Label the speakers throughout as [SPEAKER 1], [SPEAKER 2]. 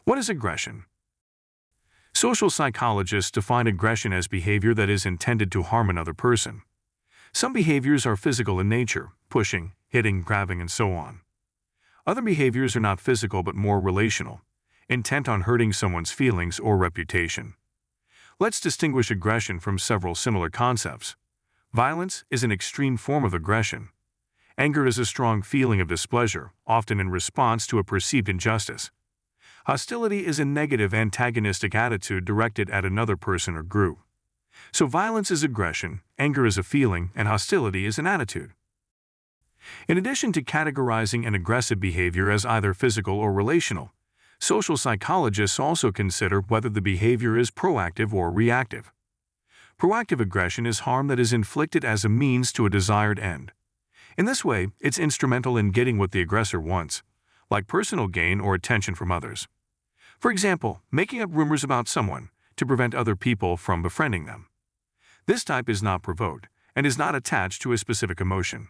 [SPEAKER 1] What is aggression? Social psychologists define aggression as behavior that is intended to harm another person. Some behaviors are physical in nature, pushing, hitting, grabbing, and so on. Other behaviors are not physical but more relational, intent on hurting someone's feelings or reputation. Let's distinguish aggression from several similar concepts. Violence is an extreme form of aggression. Anger is a strong feeling of displeasure, often in response to a perceived injustice. Hostility is a negative antagonistic attitude directed at another person or group. So violence is aggression, anger is a feeling, and hostility is an attitude. In addition to categorizing an aggressive behavior as either physical or relational, social psychologists also consider whether the behavior is proactive or reactive. Proactive aggression is harm that is inflicted as a means to a desired end. In this way, it's instrumental in getting what the aggressor wants, like personal gain or attention from others. For example, making up rumors about someone to prevent other people from befriending them. This type is not provoked and is not attached to a specific emotion.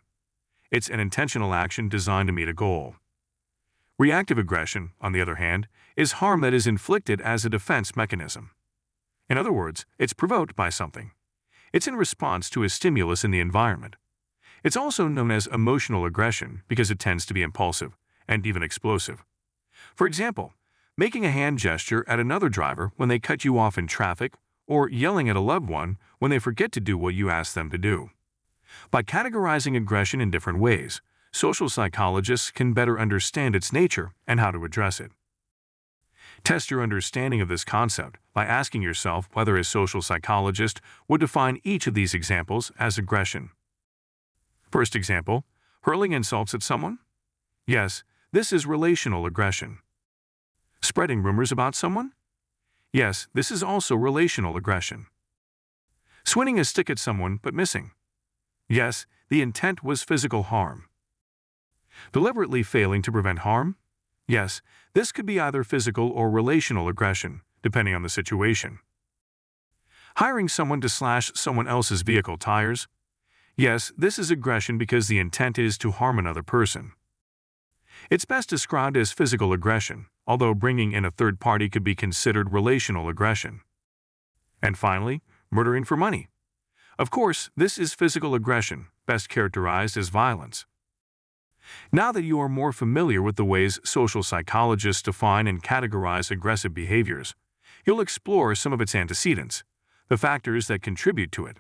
[SPEAKER 1] It's an intentional action designed to meet a goal. Reactive aggression, on the other hand, is harm that is inflicted as a defense mechanism. In other words, it's provoked by something. It's in response to a stimulus in the environment. It's also known as emotional aggression because it tends to be impulsive and even explosive. For example, making a hand gesture at another driver when they cut you off in traffic, or yelling at a loved one when they forget to do what you ask them to do. By categorizing aggression in different ways, social psychologists can better understand its nature and how to address it. Test your understanding of this concept by asking yourself whether a social psychologist would define each of these examples as aggression. First example, hurling insults at someone? Yes, this is relational aggression. Spreading rumors about someone? Yes, this is also relational aggression. Swinging a stick at someone but missing? Yes, the intent was physical harm. Deliberately failing to prevent harm? Yes, this could be either physical or relational aggression, depending on the situation. Hiring someone to slash someone else's vehicle tires? Yes, this is aggression because the intent is to harm another person. It's best described as physical aggression, although bringing in a third party could be considered relational aggression. And finally, murdering for money. Of course, this is physical aggression, best characterized as violence. Now that you are more familiar with the ways social psychologists define and categorize aggressive behaviors, you'll explore some of its antecedents, the factors that contribute to it.